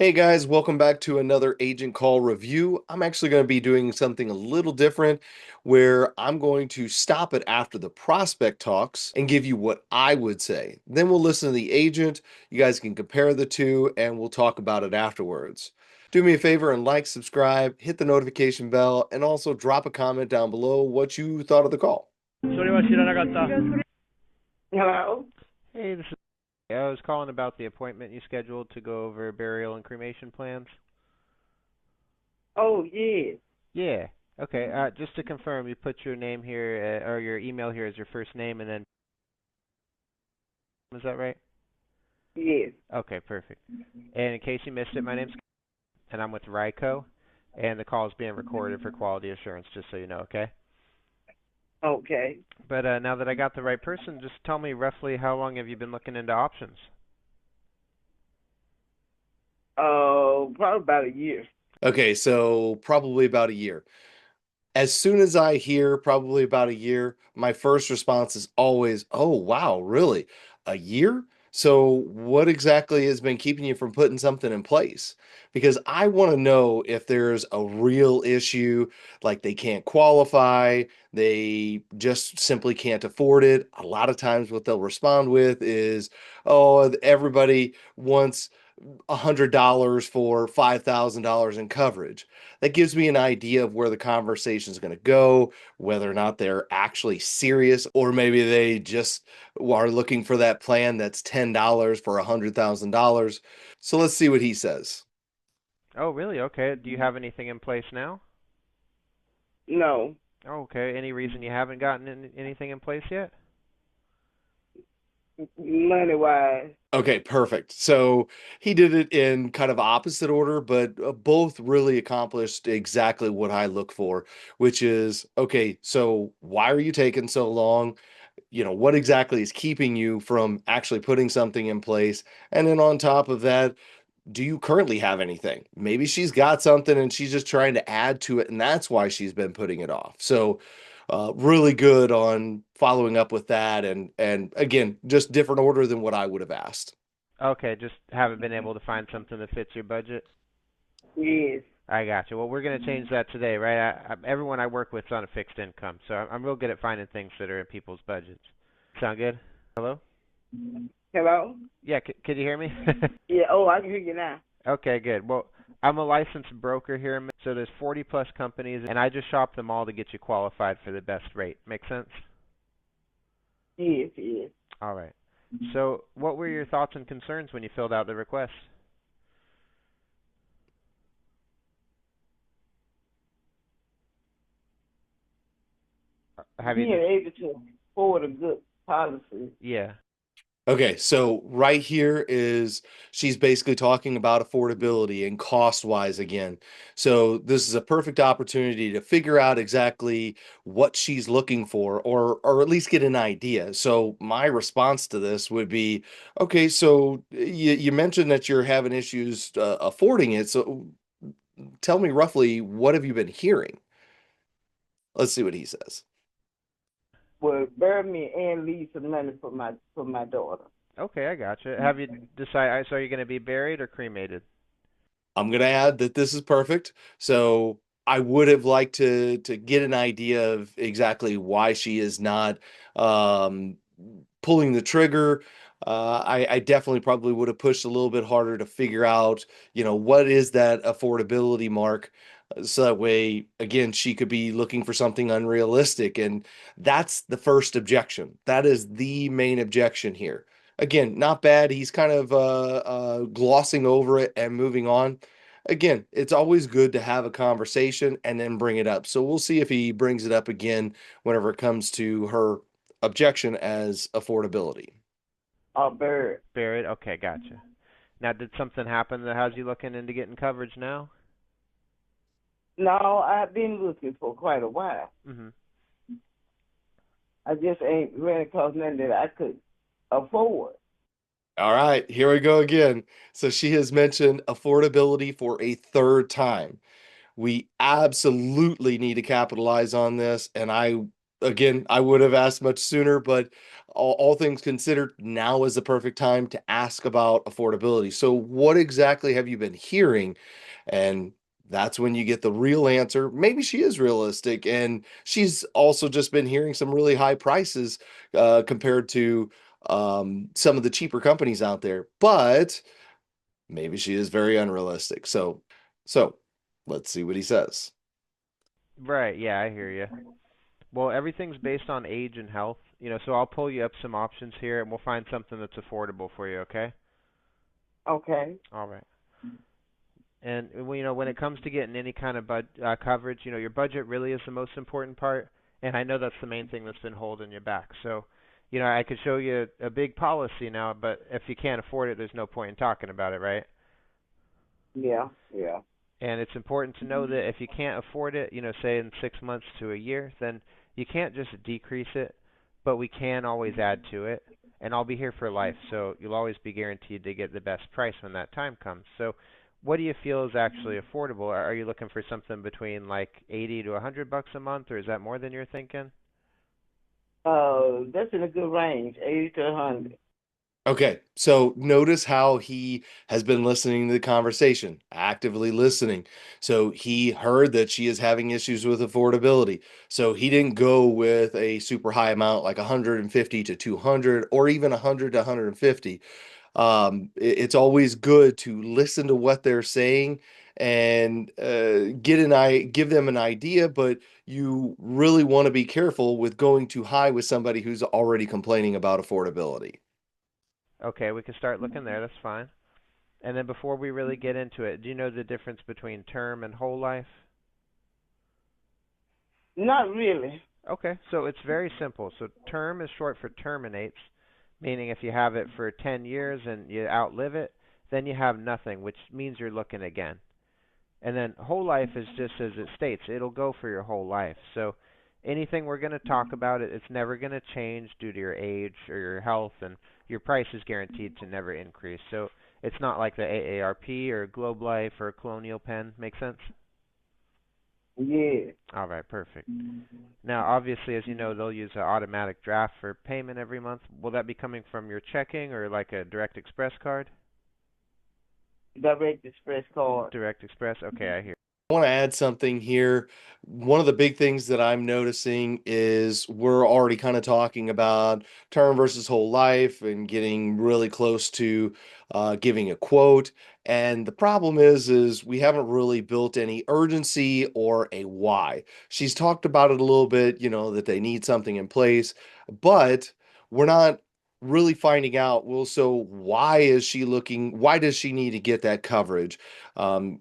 Hey guys, welcome back to another Agent Call review. I'm actually going to be doing something a little different where I'm going to stop it after the prospect talks and give you what I would say. Then we'll listen to the agent. You guys can compare the two and we'll talk about it afterwards. Do me a favor and like, subscribe, hit the notification bell, and also drop a comment down below what you thought of the call. Hello? Hey, this is. I was calling about the appointment you scheduled to go over burial and cremation plans. Oh, yes. Yeah. Okay. Just to confirm, you put your name here or your email here as your first name, and then is that right? Yes. Okay, perfect. And in case you missed it, my name's and I'm with Ryco, and the call is being recorded for quality assurance, just so you know. Okay. Okay. But now that I got the right person, just tell me roughly how long have you been looking into options? Probably about a year. Okay, so probably about a year. As soon as I hear probably about a year, my first response is always, "Oh, wow, really? A year?" So, what exactly has been keeping you from putting something in place? Because I want to know if there's a real issue, like they can't qualify, they just simply can't afford it. A lot of times, what they'll respond with is, "Oh, everybody wants $100 for $5,000 in coverage." That gives me an idea of where the conversation is going to go, whether or not they're actually serious, or maybe they just are looking for that plan that's $10 for $100,000. So let's see what he says. Oh, really? Okay. Do you have anything in place now? No. Oh, okay. Any reason you haven't gotten anything in place yet? Money wise. Okay, perfect. So he did it in kind of opposite order, but both really accomplished exactly what I look for, which is okay, so why are you taking so long? What exactly is keeping you from actually putting something in place? And then on top of that, do you currently have anything? Maybe she's got something and she's just trying to add to it, and that's why she's been putting it off. So, really good on following up with that, and again, just different order than what I would have asked. Okay, just haven't been able to find something that fits your budget. Yes. I got you. Well, we're going to change that today, right? Everyone I work with is on a fixed income, so I'm real good at finding things that are in people's budgets. Sound good? Hello? Hello? Yeah, could you hear me? Yeah, oh, I can hear you now. Okay, good. Well, I'm a licensed broker here, so there's 40 plus companies, and I just shop them all to get you qualified for the best rate. Make sense? Yes, yes. All right. So, what were your thoughts and concerns when you filled out the request? Have you Being just? able to afford a good policy. Yeah. Okay, so right here is she's basically talking about affordability and cost wise again. So this is a perfect opportunity to figure out exactly what she's looking for or at least get an idea. So my response to this would be, okay, so you mentioned that you're having issues affording it. So tell me roughly what have you been hearing? Let's see what he says. Would bury me and leave some money for my daughter. Okay, I gotcha. Have you decided? So, are you going to be buried or cremated? I'm gonna add that this is perfect. So I would have liked to get an idea of exactly why she is not um, pulling the trigger. I definitely probably would have pushed a little bit harder to figure out, what is that affordability mark, so that way, again, she could be looking for something unrealistic, and that's the first objection. That is the main objection here. Again, not bad. He's kind of glossing over it and moving on. Again, it's always good to have a conversation and then bring it up. So we'll see if he brings it up again whenever it comes to her objection as affordability. Or buried. Buried. Okay, gotcha. Now, did something happen that has you looking into getting coverage now? No, I've been looking for quite a while. Mhm. I just ain't really cause nothing that I could afford. All right, here we go again. So she has mentioned affordability for a third time. We absolutely need to capitalize on this. And again, I would have asked much sooner, but all things considered, now is the perfect time to ask about affordability. So, what exactly have you been hearing? And that's when you get the real answer. Maybe she is realistic, and she's also just been hearing some really high prices compared to some of the cheaper companies out there. But maybe she is very unrealistic. So let's see what he says. Right, yeah, I hear you. Well, everything's based on age and health, so I'll pull you up some options here and we'll find something that's affordable for you, okay? Okay. All right. And when it comes to getting any kind of coverage, your budget really is the most important part, and I know that's the main thing that's been holding you back. So, I could show you a big policy now, but if you can't afford it, there's no point in talking about it, right? Yeah, yeah. And it's important to know that if you can't afford it, say in 6 months to a year, then you can't just decrease it, but we can always add to it. And I'll be here for life, so you'll always be guaranteed to get the best price when that time comes. So, what do you feel is actually affordable? Are you looking for something between like 80 to 100 bucks a month, or is that more than you're thinking? That's in a good range, 80 to 100. Okay, so notice how he has been listening to the conversation, actively listening. So he heard that she is having issues with affordability. So he didn't go with a super high amount like 150 to 200 or even 100 to 150. It's always good to listen to what they're saying and give them an idea, but you really want to be careful with going too high with somebody who's already complaining about affordability. Okay, we can start looking there. That's fine. And then before we really get into it, do you know the difference between term and whole life? Not really. Okay, so it's very simple. So term is short for terminates, meaning if you have it for 10 years and you outlive it, then you have nothing, which means you're looking again. And then whole life is just as it states, it'll go for your whole life. So anything we're going to talk about, it's never going to change due to your age or your health, and your price is guaranteed to never increase. So it's not like the AARP or Globe Life or Colonial Penn. Make sense? Yeah. All right, perfect. Now, obviously, as you know, they'll use an automatic draft for payment every month. Will that be coming from your checking or like a Direct Express card? Direct Express card. Direct Express? Okay, I hear. I want to add something here. One of the big things that I'm noticing is we're already kind of talking about term versus whole life and getting really close to giving a quote. And the problem is we haven't really built any urgency or a why. She's talked about it a little bit, that they need something in place, but we're not really finding out, well, so why is she looking, why does she need to get that coverage? Um,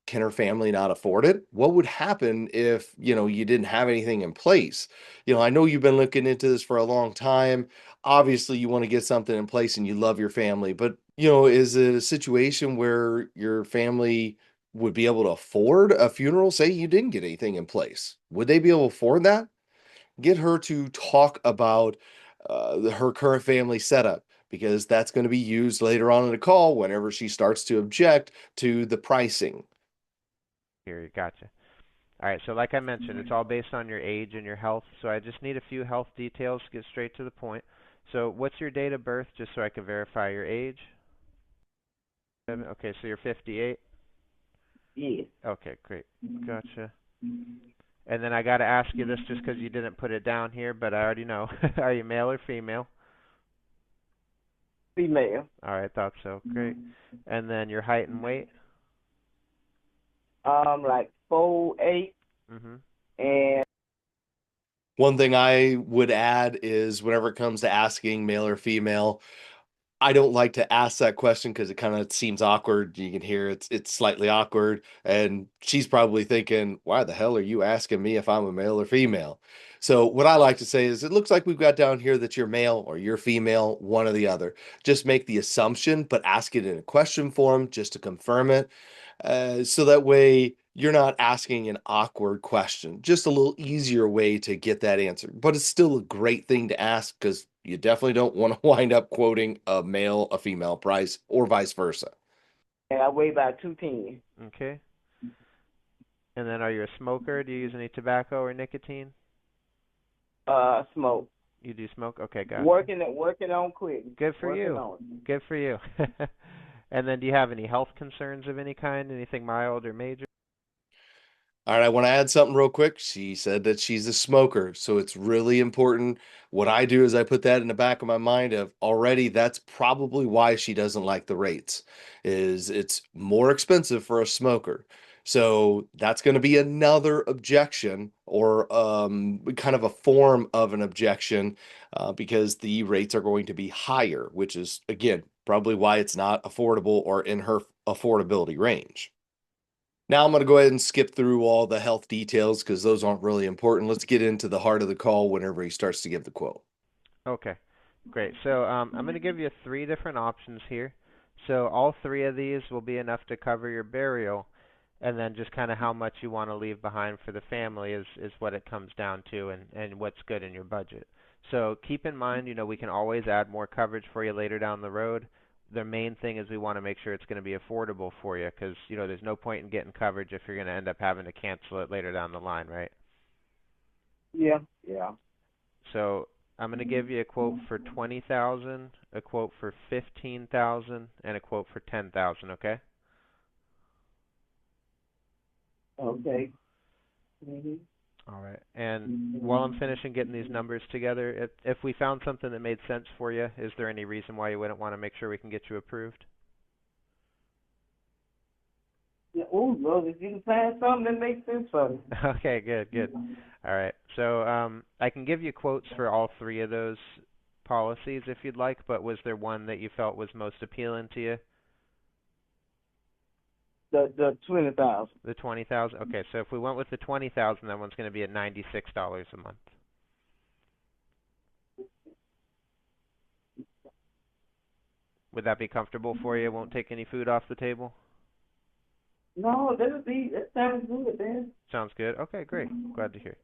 can her family not afford it? What would happen if, you didn't have anything in place? I know you've been looking into this for a long time. Obviously, you want to get something in place and you love your family, but, is it a situation where your family would be able to afford a funeral? Say you didn't get anything in place. Would they be able to afford that? Get her to talk about her current family setup because that's going to be used later on in the call whenever she starts to object to the pricing. Here, gotcha. All right, so like I mentioned, it's all based on your age and your health. So I just need a few health details to get straight to the point. So what's your date of birth, just so I can verify your age? Okay, so you're 58. Yeah. Okay, great. Gotcha. And then I got to ask you this just because you didn't put it down here, but I already know. Are you male or female? Female. All right, thought so. Great. And then your height and weight? Like 4'8", Mm-hmm. and One thing I would add is whenever it comes to asking male or female, I don't like to ask that question because it kind of seems awkward. You can hear it's slightly awkward, and she's probably thinking, "Why the hell are you asking me if I'm a male or female?" So what I like to say is, it looks like we've got down here that you're male or you're female, one or the other. Just make the assumption, but ask it in a question form just to confirm it. So that way you're not asking an awkward question, just a little easier way to get that answer. But it's still a great thing to ask because you definitely don't want to wind up quoting a female price or vice versa. I weigh about 210. Okay. And then are you a smoker? Do you use any tobacco or nicotine? Smoke. You do smoke? Okay, gotcha. Working on quitting. Good for Working you. on it. Good for you. And then do you have any health concerns of any kind? Anything mild or major? All right, I want to add something real quick. She said that she's a smoker, so it's really important. What I do is I put that in the back of my mind of already that's probably why she doesn't like the rates, is it's more expensive for a smoker. So that's going to be another objection or kind of a form of an objection because the rates are going to be higher, which is again probably why it's not affordable or in her affordability range. Now I'm going to go ahead and skip through all the health details because those aren't really important. Let's get into the heart of the call whenever he starts to give the quote. Okay, great. So I'm going to give you three different options here. So all three of these will be enough to cover your burial, and then just kind of how much you want to leave behind for the family is what it comes down to, and what's good in your budget. So keep in mind, we can always add more coverage for you later down the road. The main thing is we want to make sure it's going to be affordable for you, because there's no point in getting coverage if you're going to end up having to cancel it later down the line, right? Yeah, yeah. So I'm going to give you a quote for 20,000, a quote for 15,000, and a quote for 10,000. Okay? Okay. Mm-hmm. All right. And while I'm finishing getting these numbers together, if we found something that made sense for you, is there any reason why you wouldn't want to make sure we can get you approved? Yeah, oh, Lord, if you can find something that makes sense for me. Okay, good, good. All right. So I can give you quotes for all three of those policies if you'd like, but was there one that you felt was most appealing to you? The 20,000. The 20,000. Okay, so if we went with the 20,000, that one's going to be at $96 a month. Would that be comfortable for you? Won't take any food off the table? No, that sounds good, man. Sounds good. Okay, great. Glad to hear.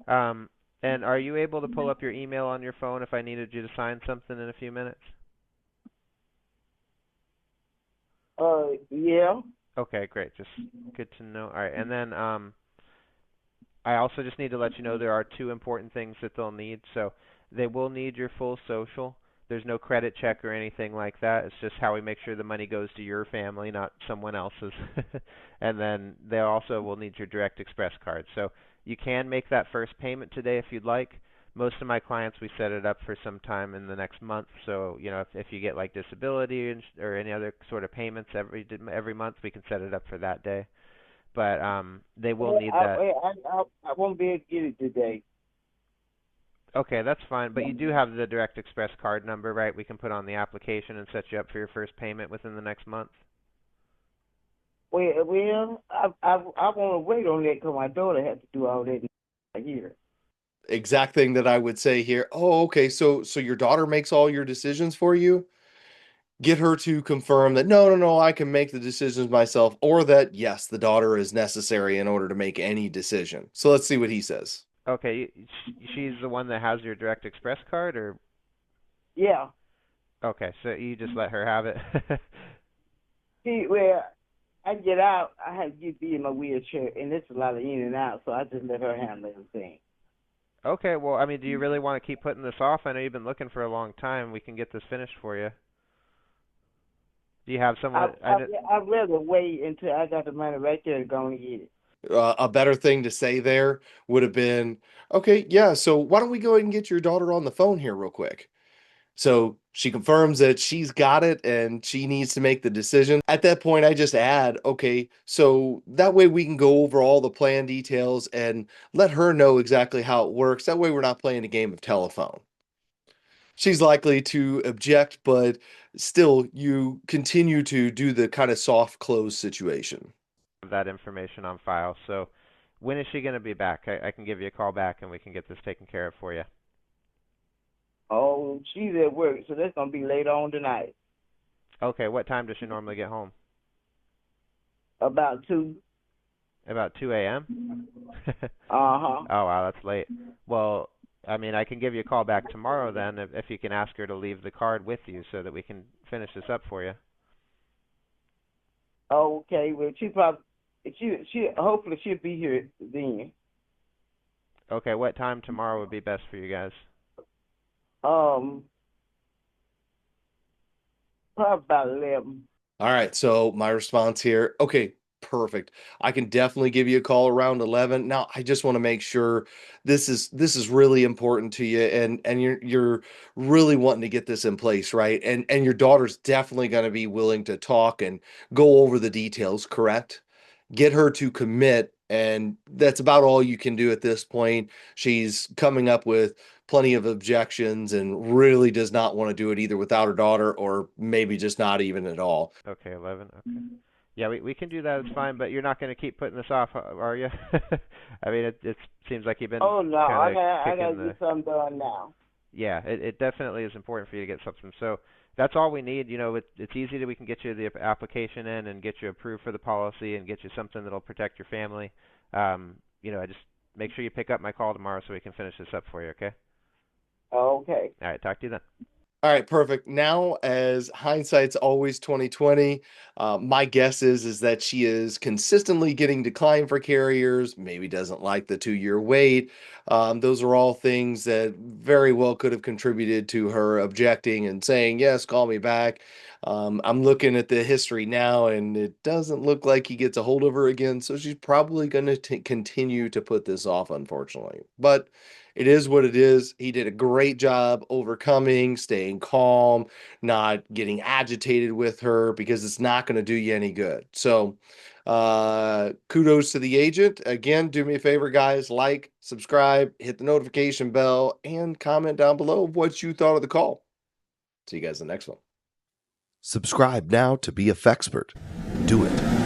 And are you able to pull up your email on your phone if I needed you to sign something in a few minutes? Yeah. Okay, great. Just good to know. All right, and then I also just need to let you know there are two important things that they'll need. So they will need your full social. There's no credit check or anything like that. It's just how we make sure the money goes to your family, not someone else's. And then they also will need your Direct Express card. So you can make that first payment today if you'd like. Most of my clients, we set it up for some time in the next month. So, if you get like disability or any other sort of payments every month, we can set it up for that day. But they will need that. I won't be able to get it today. Okay, that's fine. But you do have the Direct Express card number, right? We can put on the application and set you up for your first payment within the next month. Well, I want to wait on that because my daughter has to do all that here. Exact thing that I would say here. Oh, okay. So your daughter makes all your decisions for you? Get her to confirm that no, no, no, I can make the decisions myself, or that yes, the daughter is necessary in order to make any decision. So let's see what he says. Okay, she's the one that has your Direct Express card, or? Yeah. Okay, so you just let her have it. Well, I get out, I have to be in my wheelchair, and it's a lot of in and out, so I just let her handle everything. Okay, well, I mean, do you really want to keep putting this off? I know you've been looking for a long time. We can get this finished for you. Do you have someone? I'd rather wait until I got the money right there to go and get it. A better thing to say there would have been, okay, yeah, so why don't we go ahead and get your daughter on the phone here real quick? So she confirms that she's got it and she needs to make the decision. At that point, I just add, okay, so that way we can go over all the plan details and let her know exactly how it works. That way we're not playing a game of telephone. She's likely to object, but still, you continue to do the kind of soft close situation. That information on file. So when is she going to be back? I can give you a call back and we can get this taken care of for you. Oh, she's at work, so that's going to be later on tonight. Okay, what time does she normally get home? About 2. About 2 a.m.? Uh-huh. Oh, wow, that's late. Well, I mean, I can give you a call back tomorrow then if you can ask her to leave the card with you so that we can finish this up for you. Okay, well, she hopefully she'll be here then. Okay, what time tomorrow would be best for you guys? Um, probably about 11. All right, so my response here, okay, perfect. I can definitely give you a call around 11. Now, I just want to make sure this is really important to you and you're really wanting to get this in place, right? And your daughter's definitely going to be willing to talk and go over the details, correct? Get her to commit, and that's about all you can do at this point. She's coming up with plenty of objections and really does not want to do it either without her daughter or maybe just not even at all. Okay, 11. Okay. Yeah, we can do that. It's fine, but you're not going to keep putting this off, are you? I mean, it seems like you've been Oh no, kind of I gotta kicking the. get something done now. Yeah, it definitely is important for you to get something. So that's all we need. You know, it's easy that we can get you the application in and get you approved for the policy and get you something that'll protect your family. You know, I just make sure you pick up my call tomorrow so we can finish this up for you. Okay. Okay. All right. Talk to you then. All right, perfect. Now, as hindsight's always 2020, my guess is that she is consistently getting declined for carriers. Maybe doesn't like the 2 year wait. Those are all things that very well could have contributed to her objecting and saying, "Yes, call me back." I'm looking at the history now, and it doesn't look like he gets a hold of her again. So she's probably going to continue to put this off, unfortunately. But it is what it is. He did a great job overcoming, staying calm, not getting agitated with her because it's not going to do you any good. So, kudos to the agent. Again, do me a favor, guys, like, subscribe, hit the notification bell, and comment down below what you thought of the call. See you guys in the next one. Subscribe now to be a Fexpert. Do it.